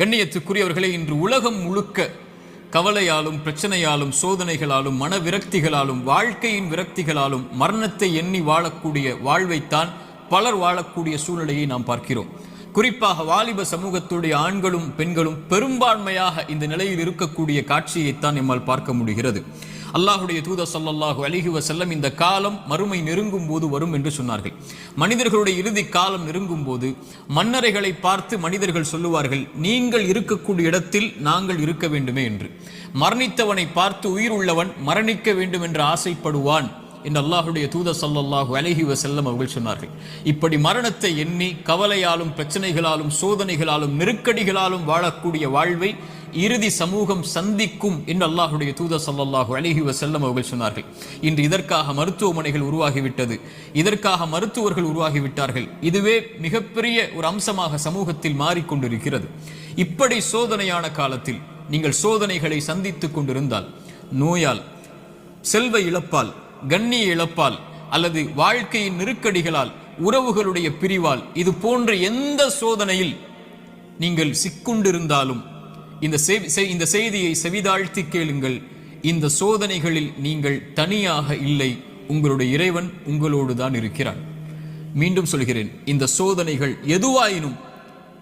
கண்ணியத்துக்குரியவர்களே, இன்று உலகம் முழுக்க கவலையாலும் பிரச்சனையாலும் சோதனைகளாலும் மன விரக்திகளாலும் வாழ்க்கையின் விரக்திகளாலும் மரணத்தை எண்ணி வாழக்கூடிய வாழ்வைத்தான் பலர் வாழக்கூடிய சூழ்நிலையை நாம் பார்க்கிறோம். குறிப்பாக வாலிப சமூகத்துடைய ஆண்களும் பெண்களும் பெரும்பான்மையாக இந்த நிலையில் இருக்கக்கூடிய காட்சியைத்தான் நம்மால் பார்க்க முடிகிறது. அல்லாஹுடைய தூதர் ஸல்லல்லாஹு அலைஹி வஸல்லம் இந்த காலம் மறுமை நெருங்கும் போது வரும் என்று சொன்னார்கள். மனிதர்களுடைய இறுதி காலம் நெருங்கும் போது மன்னரைகளை பார்த்து மனிதர்கள் சொல்லுவார்கள், நீங்கள் இருக்கக்கூடிய இடத்தில் நாங்கள் இருக்க வேண்டுமே என்று. மரணித்தவனை பார்த்து உயிர் உள்ளவன் மரணிக்க வேண்டும் என்று ஆசைப்படுவான் என்று அல்லாஹுடைய தூதர் ஸல்லல்லாஹு அலைஹி வஸல்லம் அவர்கள் சொன்னார்கள். இப்படி மரணத்தை எண்ணி கவலையாலும் பிரச்சனைகளாலும் சோதனைகளாலும் நெருக்கடிகளாலும் வாழக்கூடிய வாழ்வை இறுதி சமூகம் சந்திக்கும் என்று அல்லாஹுடைய தூதர் ஸல்லல்லாஹு அலைஹி வஸல்லம் அவர்கள் சொன்னார்கள். இன்று இதற்காக மருத்துவமனைகள் உருவாகிவிட்டது, இதற்காக மருத்துவர்கள் உருவாகிவிட்டார்கள். இதுவே மிகப்பெரிய ஒரு அம்சமாக சமூகத்தில் மாறிக்கொண்டிருக்கிறது. இப்படி சோதனையான காலத்தில் நீங்கள் சோதனைகளை சந்தித்துக் கொண்டிருந்தால், நோயால், செல்வ இழப்பால், கண்ணிய இழப்பால் அல்லது வாழ்க்கையின் நெருக்கடிகளால், உறவுகளுடைய பிரிவால், இது போன்ற எந்த சோதனையில் நீங்கள் சிக்குண்டிருந்தாலும் இந்த செய்தியை செவிதாழ்த்தி கேளுங்கள். இந்த சோதனைகளில் நீங்கள் தனியாக இல்லை, உங்களுடைய இறைவன் உங்களோடு தான் இருக்கிறான். மீண்டும் சொல்கிறேன், இந்த சோதனைகள் எதுவாயினும்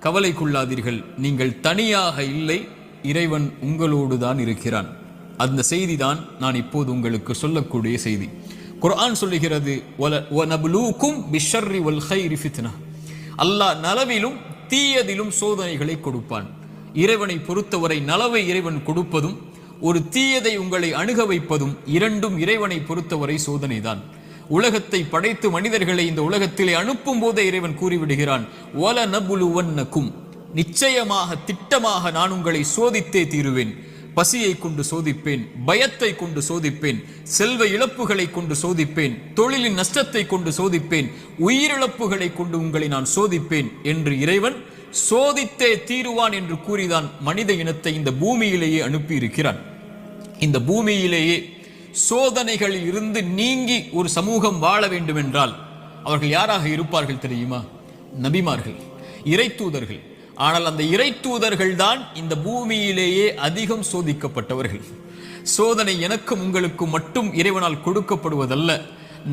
கவலை கொள்ளாதீர்கள், நீங்கள் தனியாக இல்லை, இறைவன் உங்களோடு தான் இருக்கிறான். அந்த செய்தி தான் நான் இப்போது உங்களுக்கு சொல்லக்கூடிய செய்தி. குர்ஆன் சொல்லுகிறது, வநப்லூக்கும் பிஷ்ஷர்ரி வல் கைரி ஃபித்னா. அல்லாஹ் நலவிலும் தீயதிலும் சோதனைகளை கொடுப்பான். இறைவனை பொறுத்தவரை நலவை இறைவன் கொடுப்பதும் ஒரு தீயதை உங்களை அணுக வைப்பதும் இரண்டும் இறைவனை பொறுத்தவரை சோதனைதான். உலகத்தை படைத்து மனிதர்களை இந்த உலகத்திலே அனுப்பும் போதே இறைவன் கூறிவிடுகிறான், வலநப்லுவன்னக்கும், நிச்சயமாக திட்டமாக நான் உங்களை சோதித்தே தீருவேன். பசியை கொண்டு சோதிப்பேன், பயத்தை கொண்டு சோதிப்பேன், செல்வ இழப்புகளை கொண்டு சோதிப்பேன், தொழிலின் நஷ்டத்தை கொண்டு சோதிப்பேன், உயிரிழப்புகளை கொண்டு உங்களை நான் சோதிப்பேன் என்று இறைவன் சோதித்தே தீருவான் என்று கூறிதான் மனித இனத்தை இந்த பூமியிலேயே அனுப்பி இருக்கிறான். இந்த பூமியிலேயே சோதனைகளில் இருந்து நீங்கி ஒரு சமூகம் வாழ வேண்டும் என்றால் அவர்கள் யாராக இருப்பார்கள் தெரியுமா? நபிமார்கள், இறை தூதர்கள். ஆனால் அந்த இறை தூதர்கள் தான் இந்த பூமியிலேயே அதிகம் சோதிக்கப்பட்டவர்கள். சோதனை எனக்கும் உங்களுக்கும் மட்டும் இறைவனால் கொடுக்கப்படுவதல்ல,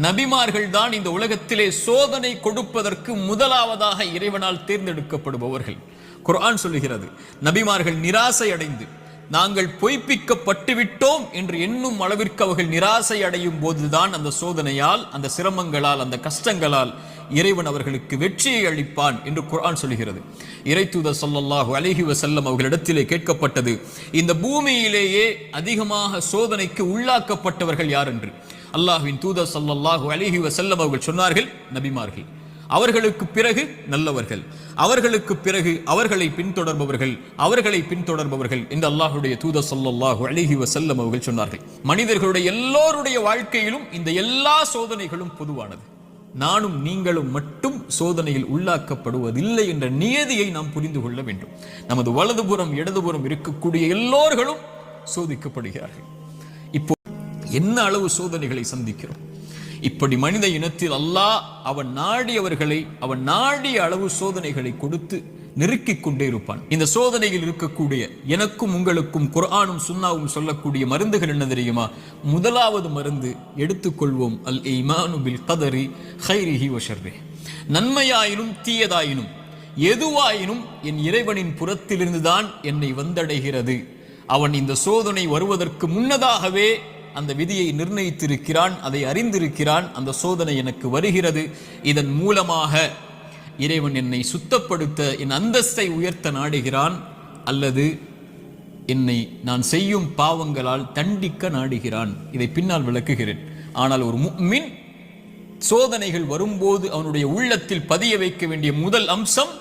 நபிமார்கள் தான் இந்த உலகத்திலே சோதனை கொடுப்பதற்கு முதலாவதாக இறைவனால் தேர்ந்தெடுக்கப்படுபவர்கள். குர்ஆன் சொல்லுகிறது, நபிமார்கள் நிராசை அடைந்து நாங்கள் பொய்ப்பிக்கப்பட்டு விட்டோம் என்று எண்ணும் அளவிற்கு அவர்கள் நிராசை அடையும் போதுதான் அந்த சோதனையால், அந்த சிரமங்களால், அந்த கஷ்டங்களால் இறைவன் அவர்களுக்கு வெற்றியை அளிப்பான் என்று குர்ஆன் சொல்லுகிறது. இறை தூதர் ஸல்லல்லாஹு அலைஹி வஸல்லம் அவர்களிடத்திலே கேட்கப்பட்டது, இந்த பூமியிலேயே அதிகமாக சோதனைக்கு உள்ளாக்கப்பட்டவர்கள் யார் என்று. அல்லாஹ்வின் தூதர் ஸல்லல்லாஹு அலைஹி வஸல்லம் அவர்கள் சொன்னார்கள், நபிமார்கள். அவர்களுக்கு பிறகு நல்லவர்கள், அவர்களுக்கு பிறகு அவர்களை பின்தொடர்பவர்கள், அவர்களை பின்தொடர்பவர்கள் என்று அல்லாஹ்வுடைய தூதர் ஸல்லல்லாஹு அலைஹி வஸல்லம் அவர்கள் சொன்னார்கள். மனிதர்களுடைய எல்லோருடைய வாழ்க்கையிலும் இந்த எல்லா சோதனைகளும் பொதுவானது. நானும் நீங்களும் மட்டும் சோதனையில் உள்ளாக்கப்படுவதில்லை என்ற நியதியை நாம் புரிந்து கொள்ள வேண்டும். நமது வலதுபுறம் இடதுபுறம் இருக்கக்கூடிய எல்லோர்களும் சோதிக்கப்படுகிறார்கள். இப்போ என்ன அளவு சோதனைகளை சந்திக்கிறோம்? இப்படி மனித இனத்தில் அல்லாஹ் அவன் நாடியவர்களை அவன் நாடிய அளவு சோதனைகளை கொடுத்து நெருக்கிக் கொண்டே இருப்பான். இந்த சோதனையில் இருக்கக்கூடிய எனக்கும் உங்களுக்கும் குர்ஆனும் சுன்னாவும் சொல்லக்கூடிய மருந்துகள் என்ன தெரியுமா? முதலாவது மருந்து எடுத்துக்கொள்வோம், அல் ஈமானு பில் கதரி கைரிஹி வ ஷர்ரிஹி. நன்மையாயினும் தீயதாயினும் எதுவாயினும் என் இறைவனின் புறத்திலிருந்து தான் என்னை வந்தடைகிறது. அவன் இந்த சோதனை வருவதற்கு முன்னதாகவே அந்த விதியை நிர்ணயித்திருக்கிறான், அதை அறிந்திருக்கிறான். அந்த சோதனை எனக்கு வருகிறது, இதன் மூலமாக இறைவன் என்னை சுத்தப்படுத்த, என் அந்தஸ்தை உயர்த்த நாடுகிறான், அல்லது என்னை நான் செய்யும் பாவங்களால் தண்டிக்க நாடுகிறான். இதை பின்னால் விளக்குகிறேன். ஆனால் ஒரு முஃமின் சோதனைகள் வரும்போது அவனுடைய உள்ளத்தில் பதிய வைக்க வேண்டிய முதல் அம்சம்,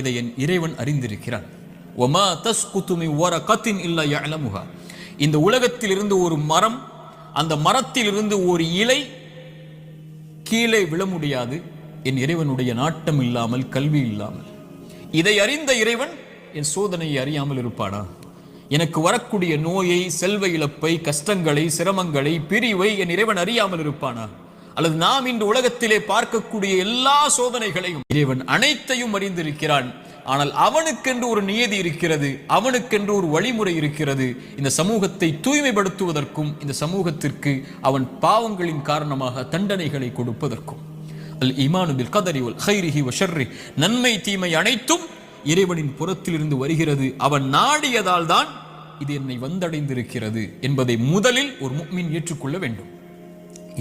இதை என் இறைவன் அறிந்திருக்கிறான். வமா தஸ்குது மின் வரகத்தின் இல்லா யஅலமுஹா. இந்த உலகத்தில் இருந்து ஒரு மரம், அந்த மரத்தில் இருந்து ஒரு இலை கீழே விழ முடியாது என் இறைவனுடைய நாட்டம் இல்லாமல், கல்வி இல்லாமல். இதை அறிந்த இறைவன் என் சோதனையை அறியாமல் இருப்பானா? எனக்கு வரக்கூடிய நோயை, செல்வ இழப்பை, கஷ்டங்களை, சிரமங்களை, பிரிவை என் இறைவன் அறியாமல் இருப்பானா? அல்லது நாம் இந்த உலகத்திலே பார்க்கக்கூடிய எல்லா சோதனைகளையும் இறைவன் அனைத்தையும் அறிந்திருக்கிறான். ஆனால் அவனுக்கென்று ஒரு நியதி இருக்கிறது, அவனுக்கென்று ஒரு வழிமுறை இருக்கிறது. இந்த சமூகத்தை தூய்மைப்படுத்துவதற்கும் இந்த சமூகத்திற்கு அவன் பாவங்களின் காரணமாக தண்டனைகளை கொடுப்பதற்கும். அல் ஈமானு பில் கதரி வல் கைரிஹி வ ஷர்ரி, நன்மை தீமை அனைத்தும் இறைவனின் புறத்திலிருந்து வருகிறது, அவன் நாடியதால் தான் இது என்னை வந்தடைந்திருக்கிறது என்பதை முதலில் ஒரு முஃமின் ஏற்றுக்கொள்ள வேண்டும்.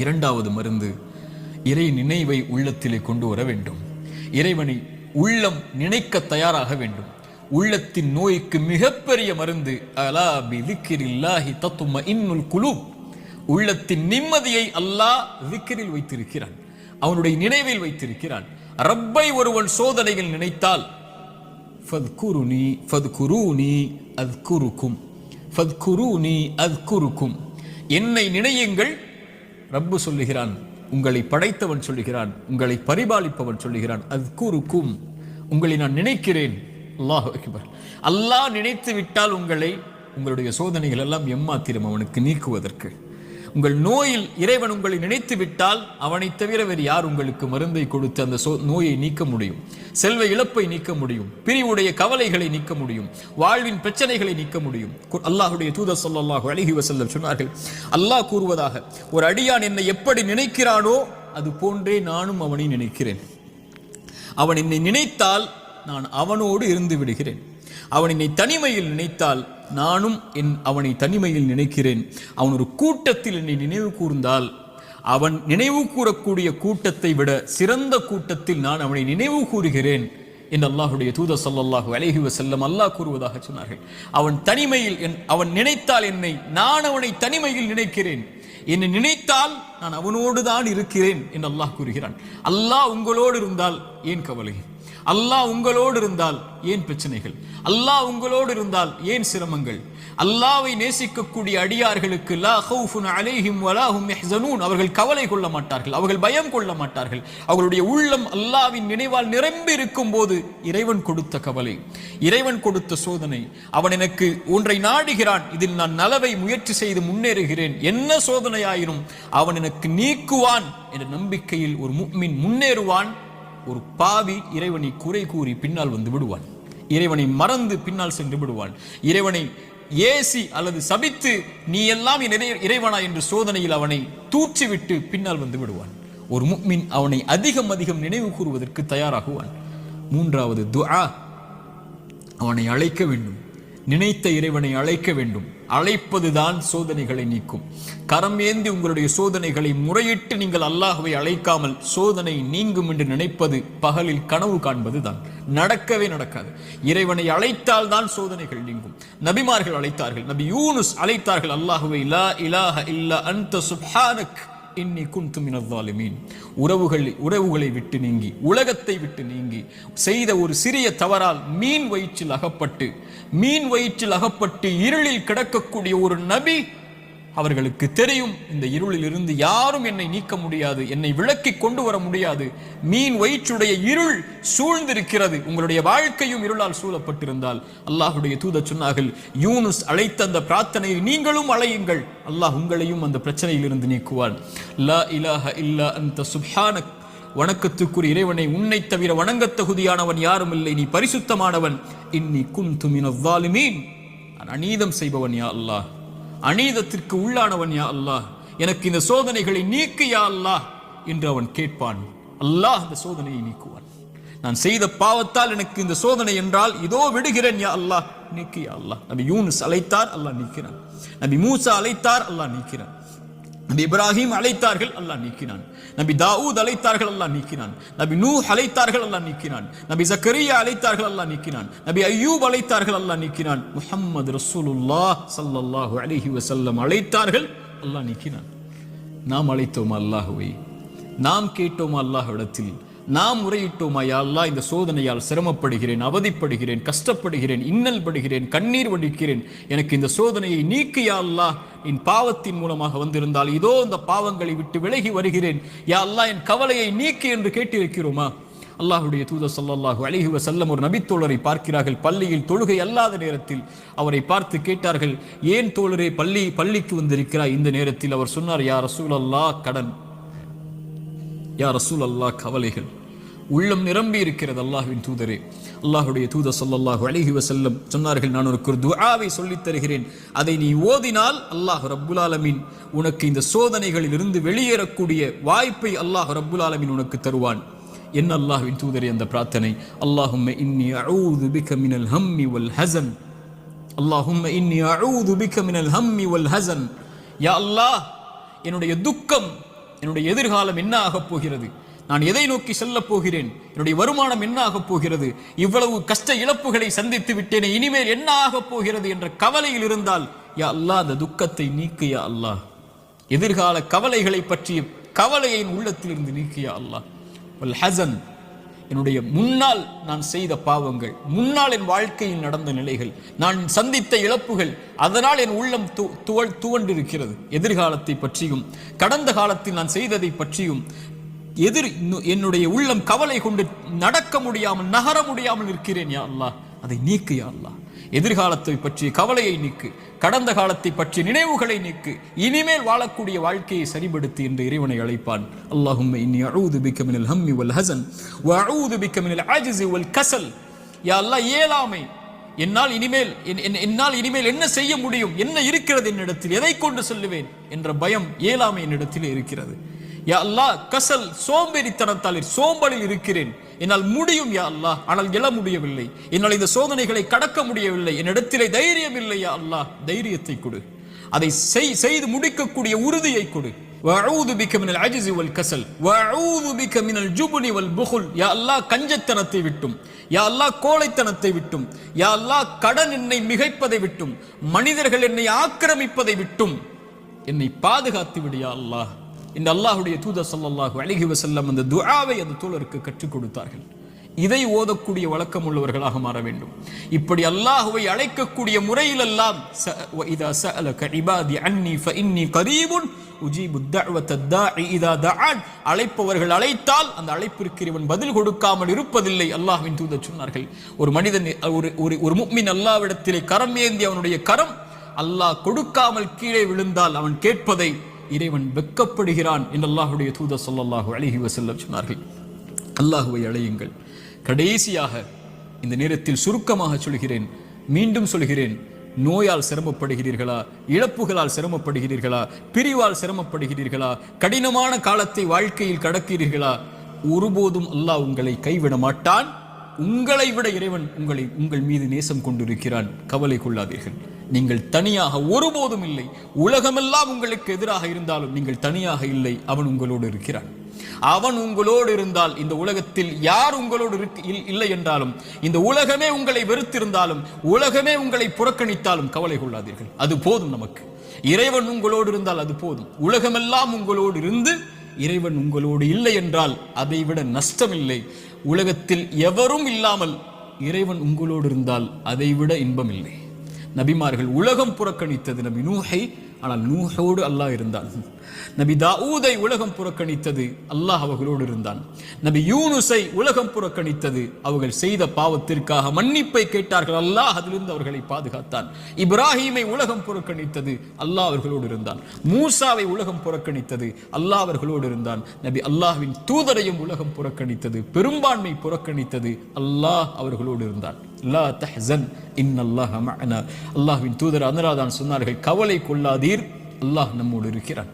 இரண்டாவது மருந்து, இறை நினைவை உள்ளத்திலே கொண்டு வர வேண்டும். இறைவனை உள்ளம் நினைக்க தயாராக வேண்டும். உள்ளத்தின் நோய்க்கு மிகப்பெரிய மருந்து அலா பி திக்ரில்லாஹி தத்மஇன்னுல் குலூப். உள்ளத்தின் நிம்மதியை அல்லாஹ் திக்ரில் வைத்திருக்கிறான், அவனுடைய நினைவில் வைத்திருக்கிறான். ரப்பை ஒருவன் சோதனையில் நினைத்தால் ஃபத்குருனி ஃபத்குரூனி அத்குருக்கும், ஃபத்குரூனி அத்குருக்கும், என்னை நினையுங்கள். ரப்பு சொல்லுகிறான், உங்களை படைத்தவன் சொல்லுகிறான், உங்களை பரிபாலிப்பவன் சொல்லுகிறான், அத்குருக்கும், உங்களை நான் நினைக்கிறேன். அல்லாஹ் அக்பர். அல்லாஹ் நினைத்து விட்டால் உங்களுடைய சோதனைகள் எல்லாம் எம்மாத்திரம் அவனுக்கு நீக்குவதற்கு. உங்கள் நோயில் இறைவன் உங்களை நினைத்து விட்டால் அவனை தவிர வேறு யார் உங்களுக்கு மருந்தை கொடுத்து அந்த நோயை நீக்க முடியும்? செல்வ இழப்பை நீக்க முடியும், பிரிவுடைய கவலைகளை நீக்க முடியும், வாழ்வின் பிரச்சனைகளை நீக்க முடியும். அல்லாஹ்வுடைய தூதர் ஸல்லல்லாஹு அலைஹி வஸல்லம் சொன்னார்கள், அல்லாஹ் கூறுவதாக, ஒரு அடியான் என்னை எப்படி நினைக்கிறானோ அது போன்றே நானும் அவனை நினைக்கிறேன். அவன் என்னை நினைத்தால் நான் அவனோடு இருந்து விடுகிறேன். அவன் என்னை தனிமையில் நினைத்தால் நானும் அவனை தனிமையில் நினைக்கிறேன். அவன் ஒரு கூட்டத்தில் என்னை நினைவு கூர்ந்தால் அவன் நினைவு கூறக்கூடிய கூட்டத்தை விட சிறந்த கூட்டத்தில் நான் அவனை நினைவு கூறுகிறேன் என்று அல்லாஹ்வுடைய தூதர் ஸல்லல்லாஹு அலைஹி வஸல்லம் அல்லாஹ் கூறுவதாக சொன்னார்கள். அவன் தனிமையில் அவன் நினைத்தால் என்னை, நான் அவனை தனிமையில் நினைக்கிறேன். என்னை நினைத்தால் நான் அவனோடு தான் இருக்கிறேன் என்று அல்லாஹ் கூறுகிறான். அல்லாஹ் உங்களோடு இருந்தால் ஏன் கவலை? அல்லாஹ் உங்களோடு இருந்தால் ஏன் பிரச்சனைகள்? அல்லாஹ் உங்களோடு இருந்தால் ஏன் சிரமங்கள்? அல்லாஹ்வை நேசிக்கக்கூடிய அடியார்களுக்கு லா ஹவுஃபுன் அலைஹிம் வலா ஹும் யஹ்ஸனூன், அவர்கள் கவலை கொள்ள மாட்டார்கள், அவர்கள் பயம் கொள்ள மாட்டார்கள். அவர்களுடைய உள்ளம் அல்லாஹ்வின் நினைவால் நிரம்பி இருக்கும் போது இறைவன் கொடுத்த கவலை, இறைவன் கொடுத்த சோதனை, அவன் எனக்கு ஒன்றை நாடுகிறான், இதில் நான் நலவை முயற்சி செய்து முன்னேறுகிறேன், என்ன சோதனையாயினும் அவன் எனக்கு நீக்குவான் என்ற நம்பிக்கையில் ஒரு முஃமின் முன்னேறுவான். ஒரு பாவி இறைவனை குறை கூறி பின்னால் வந்து விடுவான், இறைவனை மறந்து பின்னால் சென்று விடுவான், இறைவனை ஏசி அல்லது சபித்து நீ எல்லாம் இறைவனா என்று சோதனையில் அவனை தூற்றிவிட்டு பின்னால் வந்து விடுவான். ஒரு முஃமின் அவனை அதிகம் அதிகம் நினைவு கூறுவதற்கு தயாராகுவான். மூன்றாவது துஆ, அவனை அழைக்க வேண்டும், நினைத்த இறைவனை அழைக்க வேண்டும். அழைப்பதுதான் சோதனைகளை நீக்கும். கரம் ஏந்தி உங்களுடைய சோதனைகளை முறையிட்டு நீங்கள் அல்லாஹ்வை அழைக்காமல் சோதனை நீங்கும் என்று நினைப்பது பகலில் கனவு காண்பதுதான், நடக்கவே நடக்காது. இறைவனை அழைத்தால் தான் சோதனைகள் நீங்கும். நபிமார்கள் அழைத்தார்கள், நபி யூனுஸ் அழைத்தார்கள் அல்லாஹ்வை, லா இலாஹ இல்லா அன்த சுப்ஹானக் இன்னி குன்து மினல் ஸாலிமீன். உறவுகளை விட்டு நீங்கி, உலகத்தை விட்டு நீங்கி செய்த ஒரு சிறிய தவறால் மீன் வயிற்றில் அகப்பட்டு இருளில் கிடக்கக்கூடிய ஒரு நபி, அவர்களுக்கு தெரியும் இந்த இருளில் இருந்து யாரும் என்னை நீக்க முடியாது, என்னை விளக்கி கொண்டு வர முடியாது, மீன் வயிற்றுடைய இருள் சூழ்ந்திருக்கிறது. உங்களுடைய வாழ்க்கையும் இருளால் சூழப்பட்டிருந்தால் அல்லாஹ்வுடைய தூதர் சொன்னார்கள், யூனுஸ் அழைத்த அந்த பிரார்த்தனையை நீங்களும் அழையுங்கள், அல்லாஹ் உங்களையும் அந்த பிரச்சனையில் இருந்து நீக்குவான். லா இலாஹ இல்லா அன்த சுப்ஹானக், வணக்கத்துக்குரிய இறைவனை, உன்னை தவிர வணங்கத் தகுதியானவன் யாரும் இல்லை, நீ பரிசுத்தமானவன். இன்னி குன்து மினல் ஸாலிமீன், நான் அநீதம் செய்பவன் யா அல்லாஹ், அநீதத்திற்கு உள்ளானவன் யா அல்லாஹ், எனக்கு இந்த சோதனைகளை நீக்கு யா அல்லாஹ் என்று அவன் கேட்பான். அல்லாஹ் இந்த சோதனையை நீக்குவான். நான் செய்த பாவத்தால் எனக்கு இந்த சோதனை என்றால் இதோ விடுகிறேன் யா அல்லாஹ், நீக்கு யா அல்லாஹ். நபி யூனுஸ் அழைத்தார், அல்லாஹ் நீக்கிறான். நபி மூசா அழைத்தார், அல்லாஹ் நீக்கிறான். நபி இப்ராஹிம் அழைத்தார்கள், அல்லாஹ் நீக்கினான். நபி தாவூத் அழைத்தார்கள், அல்லாஹ் நீக்கினான். நபி நூஹ் அழைத்தார்கள், அல்லாஹ் நீக்கினான். நபி ஜக்கரியா அழைத்தார்கள், அல்லாஹ் நீக்கினான். நபி அய்யூப் அழைத்தார்கள், அல்லாஹ் நீக்கினான். முஹம்மது ரசூலுல்லாஹ் ஸல்லல்லாஹு அலைஹி வஸல்லம் அழைத்தார்கள், அல்லாஹ் நீக்கினான். நாம் அழைத்தோமா அல்லாஹ்வை? நாம் கேட்டோமா அல்லாஹ்விடத்தில்? நாம் முறையிட்டோமா, யா அல்லாஹ் இந்த சோதனையால் சிரமப்படுகிறேன், அவதிப்படுகிறேன், கஷ்டப்படுகிறேன், இன்னல் படுகிறேன், கண்ணீர் வடிக்கிறேன், எனக்கு இந்த சோதனையை நீக்கு யா அல்லாஹ், என் பாவத்தின் மூலமாக வந்திருந்தால் இதோ இந்த பாவங்களை விட்டு விலகி வருகிறேன், யா அல்லாஹ் என் கவலையை நீக்கு என்று கேட்டிருக்கிறோமா? அல்லாஹ்வுடைய தூதர் ஸல்லல்லாஹு அலைஹி வஸல்லம் ஒரு நபித்தோழரை பார்க்கிறார்கள், பள்ளியில் தொழுகை அல்லாத நேரத்தில். அவரை பார்த்து கேட்டார்கள், ஏன் தோழரே பள்ளிக்கு வந்திருக்கிறாய் இந்த நேரத்தில்? அவர் சொன்னார், யா ரசூலல்லாஹ் கடன், யா ரசூலல்லாஹ் கவலைகள், உள்ளம் நிரம்பி இருக்கிறது. அல்லாஹ்வின் தூதரே, அல்லாஹ்வுடைய தூதர் ஸல்லல்லாஹு அலைஹி வஸல்லம் சொன்னார்கள், நான் உனக்கு ஒரு துஆவை சொல்லித் தருகிறேன், அதை நீ ஓதினால் அல்லாஹ் ரப்புல் ஆலமீன் உனக்கு இந்த சோதனைகளில் இருந்து வெளியேறக்கூடிய வாய்ப்பை அல்லாஹ் ரப்புல் ஆலமீன் உனக்கு தருவான். என்ன அல்லாஹ்வின் தூதரே அந்த பிரார்த்தனை? அல்லாஹும்ம இன்னி அஊது பிக மினல் ஹம்மி வல் ஹஸன். அல்லாஹும்ம இன்னி அஊது பிக மினல் ஹம்மி வல் ஹஸன். யா அல்லாஹ், என்னுடைய துக்கம், என்னுடைய எதிர்காலம் என்ன ஆகப் போகிறது, நான் எதை நோக்கி செல்லப் போகிறேன், என்னுடைய வருமானம் என்ன ஆகப் போகிறது, இவ்வளவு கஷ்ட இழப்புகளை சந்தித்து விட்டேனே, இனிமேல் என்ன ஆகப் போகிறது என்ற கவலையில் இருந்தால் யா அல்லாஹ் அந்த துக்கத்தை நீக்கு யா அல்லாஹ். எதிர்கால கவலைகளை பற்றிய கவலையை உள்ளத்தில் இருந்து நீக்கு யா அல்லாஹ். வல் ஹஸன், என்னுடைய முன்னால் நான் செய்த பாவங்கள், முன்னால் என் வாழ்க்கையில் நடந்த நிலைகள், நான் சந்தித்த இழப்புகள், அதனால் என் உள்ளம் துவண்டிருக்கிறது. எதிர்காலத்தை பற்றியும் கடந்த காலத்தில் நான் செய்ததை பற்றியும் என்னுடைய உள்ளம் கவலை கொண்டு நடக்க முடியாமல் நகர முடியாமல் இருக்கிறேன் யா அல்லாஹ். அதை நீக்கு யா அல்லாஹ். எதிர்காலத்தை பற்றிய கவலையை நீக்கு, கடந்த காலத்தை பற்றிய நினைவுகளை நீக்கு, இனிமேல் வாழக்கூடிய வாழ்க்கையை சரிபடுத்தி என்று இறைவனை அழைப்பான். அல்லாஹும்ம இன்னி அஊது பிக மினல் ஹம்மி வல் ஹஸன் வ அஊது பிக மினல் அஜ்ஸி வல் கஸல். யா அல்லாஹ், இயலாமை, என்னால் இனிமேல் என்ன செய்ய முடியும், என்ன இருக்கிறது என்னிடத்தில், எதை கொண்டு செல்லுவேன் என்ற பயம், இயலாமை என்னிடத்தில் இருக்கிறது. யா அல்லாஹ், கசல், சோம்பேறித்தனத்தால் சோம்பலில் இருக்கிறேன், என்னால் முடியும் யா அல்லாஹ், ஆனால் எழ முடியவில்லை, என்னால் இந்த சோதனைகளை கடக்க முடியவில்லை, என்னிடத்திலே தைரியம் இல்லை யா அல்லாஹ், தைரியத்தை கொடு, அதை செய்து முடிக்கக்கூடிய உறுதியை கொடு. வஅஊது பிக மினல் அஜ்ஸி வல் கஸல் வஅஊது பிக மினல் ஜுப்னி வல் புகுல். யா அல்லாஹ், கஞ்சத்தனத்தை விட்டும், யா அல்லாஹ் கோழைத்தனத்தை விட்டும், யா அல்லாஹ் கடன் என்னை மிகைப்பதை விட்டும், மனிதர்கள் என்னை ஆக்கிரமிப்பதை விட்டும் என்னை பாதுகாத்து விடு யா அல்லாஹ். இந்த அல்லாஹ்வுடைய தூதர் ஸல்லல்லாஹு அலைஹி வஸல்லம் அந்த துஆவை அந்த தோழருக்கு கற்றுக் கொடுத்தார்கள். இதை ஓதக்கூடிய வழக்கம் உள்ளவர்களாக மாற வேண்டும். இப்படி அல்லாஹ்வை அழைக்கக்கூடிய முறையிலெல்லாம் இதா சஅலக இபாதி அன்னி ஃபஇன்னி கரீபுன் உஜீபு தஅவத தாஇ இதா தஆன். அழைப்பவர்கள் அழைத்தால் அந்த அழைப்பிற்கு இவன் பதில் கொடுக்காமல் இருப்பதில்லை. அல்லாஹ்வின் தூதர் சொன்னார்கள், ஒரு மனிதன், ஒரு முஃமின் அல்லாஹ்விடத்திலே கரம் ஏந்தி அவனுடைய கரம் அல்லாஹ் கொடுக்காமல் கீழே விழுந்தால் அவன் கேட்பதை இறைவன் வெட்கப்படுகிறான் என்று அல்லாஹ்வுடைய தூதர் ஸல்லல்லாஹு அலைஹி வஸல்லம் சொன்னார்கள். அல்லாஹ்வை அழையுங்கள். கடைசியாக இந்த நேரத்தில் சுருக்கமாக சொல்கிறேன், மீண்டும் சொல்கிறேன், நோயால் சிரமப்படுகிறீர்களா, இழப்புகளால் சிரமப்படுகிறீர்களா, பிரிவால் சிரமப்படுகிறீர்களா, கடினமான காலத்தை வாழ்க்கையில் கடக்கிறீர்களா, ஒருபோதும் அல்லாஹ் உங்களை கைவிட மாட்டான். உங்களை விட இறைவன் உங்கள் மீது நேசம் கொண்டிருக்கிறான். கவலை கொள்ளாதீர்கள். நீங்கள் தனியாக ஒருபோதும் இல்லை. உலகமெல்லாம் உங்களுக்கு எதிராக இருந்தாலும் நீங்கள் தனியாக இல்லை. அவன் உங்களோடு இருக்கிறான். அவன் உங்களோடு இருந்தால் இந்த உலகத்தில் யார் உங்களோடு இல்லை என்றாலும், இந்த உலகமே உங்களை வெறுத்திருந்தாலும், உலகமே உங்களை புறக்கணித்தாலும் கவலை கொள்ளாதீர்கள். அது போதும் நமக்கு. இறைவன் உங்களோடு இருந்தால் அது போதும். உலகமெல்லாம் உங்களோடு இருந்து இறைவன் உங்களோடு இல்லை என்றால் அதைவிட நஷ்டம் இல்லை. உலகத்தில் எவரும் இல்லாமல் இறைவன் உங்களோடு இருந்தால் அதைவிட இன்பம் இல்லை. நபிமார்கள் உலகம் புறக்கணித்தது நபி நூஹை, ஆனால் நூஹோடு அல்லாஹ் இருந்தான். நபி தாவூதை உலகம் புறக்கணித்தது, அல்லாஹ் அவர்களோடு இருந்தான். நபி யூனுஸை உலகம் புறக்கணித்தது, அவர்கள் செய்த பாவத்திற்காக மன்னிப்பை கேட்டார்கள், அல்லாஹ் அதிலிருந்து அவர்களை பாதுகாத்தான். இப்ராஹீமை உலகம் புறக்கணித்தது, அல்லாஹ் அவர்களோடு இருந்தான். மூசாவை உலகம் புறக்கணித்தது, அல்லாஹ் அவர்களோடு இருந்தான். நபி அல்லாஹ்வின் தூதரையும் உலகம் புறக்கணித்தது, பெரும்பான்மை புறக்கணித்தது, அல்லாஹ் அவர்களோடு இருந்தான். லா தஹ்சன் இன்னல்லாஹ மஅனா. அல்லாஹ்வின் தூதர் அதனால்தான் சொன்னார்கள், கவலை கொள்ளாதீர், அல்லாஹ் நம்மோடு இருக்கிறான்.